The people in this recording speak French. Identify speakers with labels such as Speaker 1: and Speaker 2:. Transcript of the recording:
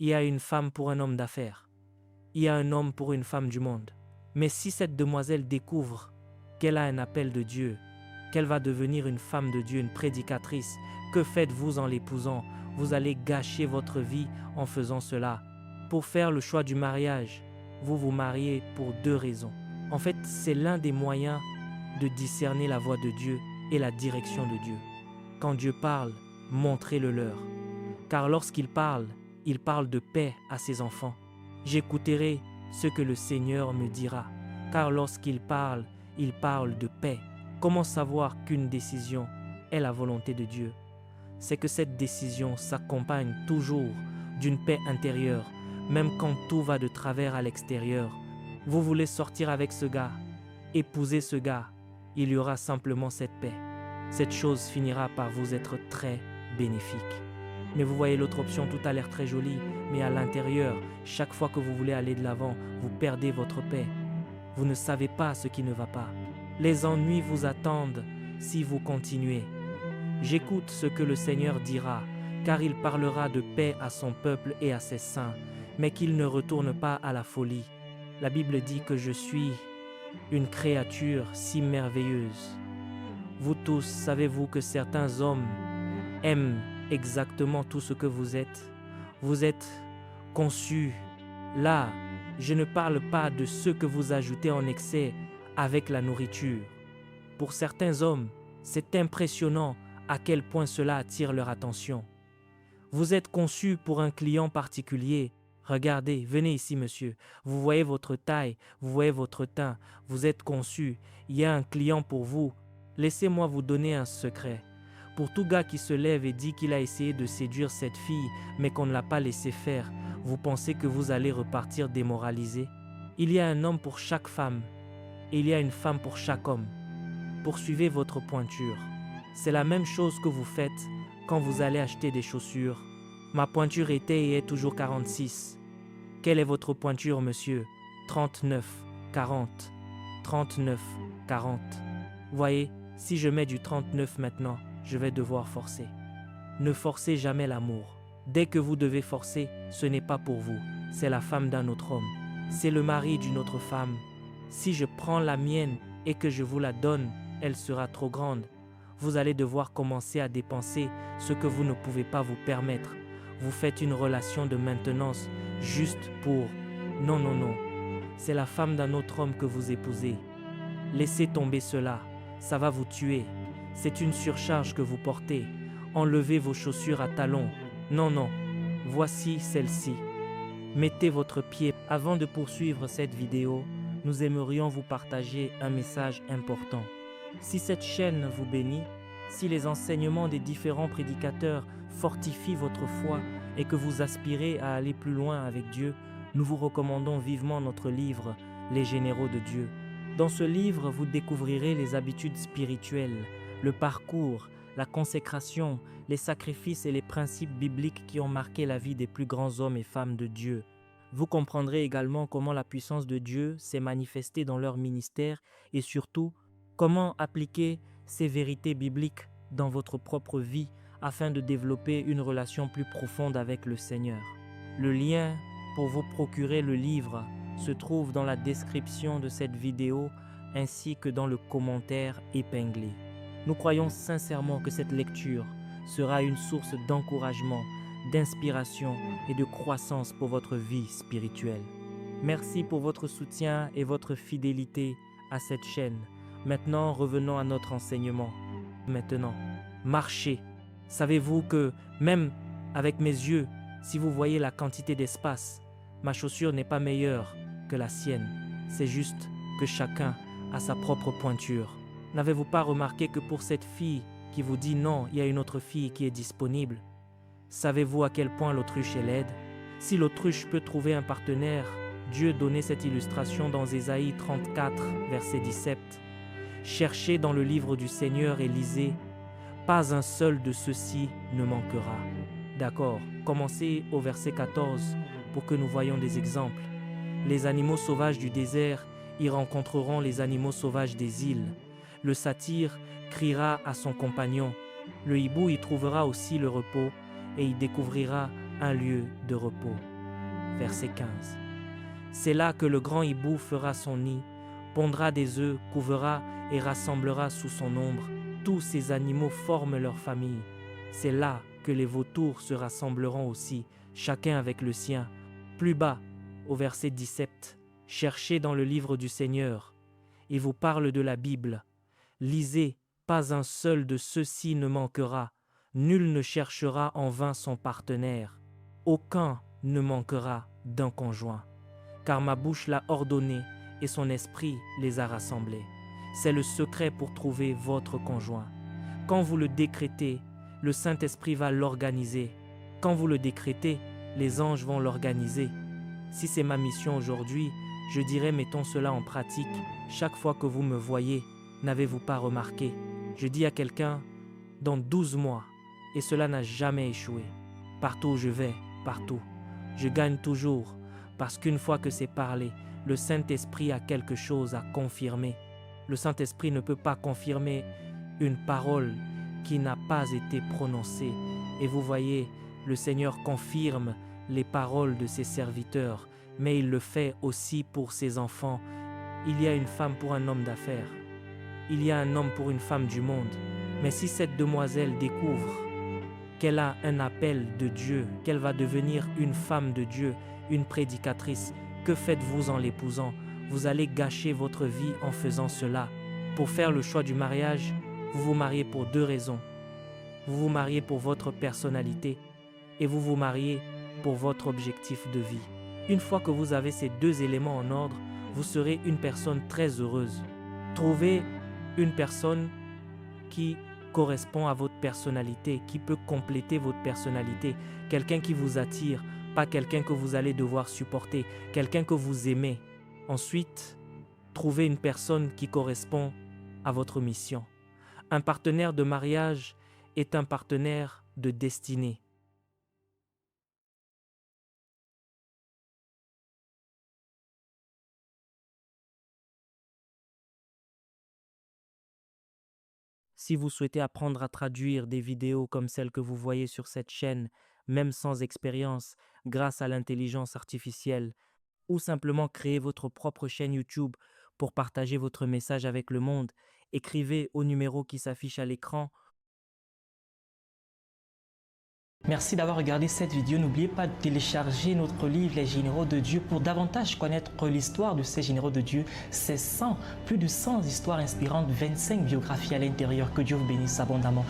Speaker 1: il y a une femme pour un homme d'affaires. Il y a un homme pour une femme du monde. Mais si cette demoiselle découvre qu'elle a un appel de Dieu, qu'elle va devenir une femme de Dieu, une prédicatrice, que faites-vous en l'épousant? Vous allez gâcher votre vie en faisant cela. Pour faire le choix du mariage, vous vous mariez pour 2 raisons. En fait, c'est l'un des moyens de discerner la voix de Dieu et la direction de Dieu. Quand Dieu parle, montrez-le leur. Car lorsqu'il parle de paix à ses enfants. J'écouterai ce que le Seigneur me dira. Car lorsqu'il parle de paix. Comment savoir qu'une décision est la volonté de Dieu? C'est que cette décision s'accompagne toujours d'une paix intérieure, même quand tout va de travers à l'extérieur. Vous voulez sortir avec ce gars, épouser ce gars, il y aura simplement cette paix. Cette chose finira par vous être très bénéfique. Mais vous voyez l'autre option, tout a l'air très joli, mais à l'intérieur, chaque fois que vous voulez aller de l'avant, vous perdez votre paix. Vous ne savez pas ce qui ne va pas. Les ennuis vous attendent si vous continuez. J'écoute ce que le Seigneur dira, car il parlera de paix à son peuple et à ses saints, mais qu'il ne retourne pas à la folie. La Bible dit que je suis une créature si merveilleuse. Vous tous, savez-vous que certains hommes aiment exactement tout ce que vous êtes? Vous êtes conçus. Là, je ne parle pas de ce que vous ajoutez en excès avec la nourriture. Pour certains hommes, c'est impressionnant à quel point cela attire leur attention. Vous êtes conçus pour un client particulier. Regardez, venez ici monsieur. Vous voyez votre taille, vous voyez votre teint. Vous êtes conçus. Il y a un client pour vous. Laissez-moi vous donner un secret. Pour tout gars qui se lève et dit qu'il a essayé de séduire cette fille, mais qu'on ne l'a pas laissé faire, vous pensez que vous allez repartir démoralisé? Il y a un homme pour chaque femme, et il y a une femme pour chaque homme. Poursuivez votre pointure. C'est la même chose que vous faites quand vous allez acheter des chaussures. Ma pointure était et est toujours 46. Quelle est votre pointure, monsieur? 39, 40, 39, 40. Voyez, si je mets du 39 maintenant, je vais devoir forcer. Ne forcez jamais l'amour. Dès que vous devez forcer, ce n'est pas pour vous, c'est la femme d'un autre homme. C'est le mari d'une autre femme. Si je prends la mienne et que je vous la donne, elle sera trop grande. Vous allez devoir commencer à dépenser ce que vous ne pouvez pas vous permettre. Vous faites une relation de maintenance juste pour... Non, non, non. C'est la femme d'un autre homme que vous épousez. Laissez tomber cela. Ça va vous tuer. C'est une surcharge que vous portez. Enlevez vos chaussures à talons. Non, non. Voici celle-ci. Mettez votre pied. Avant de poursuivre cette vidéo, nous aimerions vous partager un message important. Si cette chaîne vous bénit, si les enseignements des différents prédicateurs fortifient votre foi et que vous aspirez à aller plus loin avec Dieu, nous vous recommandons vivement notre livre « Les généraux de Dieu ». Dans ce livre, vous découvrirez les habitudes spirituelles, le parcours, la consécration, les sacrifices et les principes bibliques qui ont marqué la vie des plus grands hommes et femmes de Dieu. Vous comprendrez également comment la puissance de Dieu s'est manifestée dans leur ministère et surtout, comment appliquer ces vérités bibliques dans votre propre vie afin de développer une relation plus profonde avec le Seigneur. Le lien pour vous procurer le livre se trouve dans la description de cette vidéo ainsi que dans le commentaire épinglé. Nous croyons sincèrement que cette lecture sera une source d'encouragement, d'inspiration et de croissance pour votre vie spirituelle. Merci pour votre soutien et votre fidélité à cette chaîne. Maintenant, revenons à notre enseignement. Maintenant, marchez. Savez-vous que même avec mes yeux, si vous voyez la quantité d'espace, ma chaussure n'est pas meilleure que la sienne. C'est juste que chacun a sa propre pointure. N'avez-vous pas remarqué que pour cette fille qui vous dit non, il y a une autre fille qui est disponible? Savez-vous à quel point l'autruche est laide? Si l'autruche peut trouver un partenaire, Dieu donnait cette illustration dans Ésaïe 34, verset 17. Cherchez dans le livre du Seigneur et lisez, pas un seul de ceux-ci ne manquera. D'accord, commencez au verset 14 pour que nous voyions des exemples. Les animaux sauvages du désert y rencontreront les animaux sauvages des îles. Le satyre criera à son compagnon. Le hibou y trouvera aussi le repos et y découvrira un lieu de repos. verset 15. C'est là que le grand hibou fera son nid, pondra des œufs, couvera et rassemblera sous son ombre. Tous ces animaux forment leur famille. C'est là que les vautours se rassembleront aussi, chacun avec le sien. Plus bas, au verset 17, cherchez dans le livre du Seigneur. Il vous parle de la Bible. Lisez, pas un seul de ceux-ci ne manquera. Nul ne cherchera en vain son partenaire. Aucun ne manquera d'un conjoint. Car ma bouche l'a ordonné et son esprit les a rassemblés. C'est le secret pour trouver votre conjoint. Quand vous le décrétez, le Saint-Esprit va l'organiser. Quand vous le décrétez, les anges vont l'organiser. Si c'est ma mission aujourd'hui, je dirais mettons cela en pratique. Chaque fois que vous me voyez, n'avez-vous pas remarqué? Je dis à quelqu'un, dans 12 mois, et cela n'a jamais échoué. Partout où je vais, partout, je gagne toujours, parce qu'une fois que c'est parlé, le Saint-Esprit a quelque chose à confirmer. Le Saint-Esprit ne peut pas confirmer une parole qui n'a pas été prononcée. Et vous voyez, le Seigneur confirme les paroles de ses serviteurs, mais il le fait aussi pour ses enfants. Il y a une femme pour un homme d'affaires. Il y a un homme pour une femme du monde. Mais si cette demoiselle découvre qu'elle a un appel de Dieu, qu'elle va devenir une femme de Dieu, une prédicatrice, que faites-vous en l'épousant? Vous allez gâcher votre vie en faisant cela. Pour faire le choix du mariage, vous vous mariez pour 2 raisons. Vous vous mariez pour votre personnalité et vous vous mariez pour votre objectif de vie. Une fois que vous avez ces 2 éléments en ordre, vous serez une personne très heureuse. Trouvez une personne qui correspond à votre personnalité, qui peut compléter votre personnalité, quelqu'un qui vous attire, pas quelqu'un que vous allez devoir supporter, quelqu'un que vous aimez. Ensuite, trouvez une personne qui correspond à votre mission. Un partenaire de mariage est un partenaire de destinée. Si vous souhaitez apprendre à traduire des vidéos comme celles que vous voyez sur cette chaîne, même sans expérience, grâce à l'intelligence artificielle, ou simplement créer votre propre chaîne YouTube pour partager votre message avec le monde, écrivez au numéro qui s'affiche à l'écran.
Speaker 2: Merci d'avoir regardé cette vidéo. N'oubliez pas de télécharger notre livre Les Généraux de Dieu pour davantage connaître l'histoire de ces généraux de Dieu. C'est plus de 100 histoires inspirantes, 25 biographies à l'intérieur. Que Dieu vous bénisse abondamment.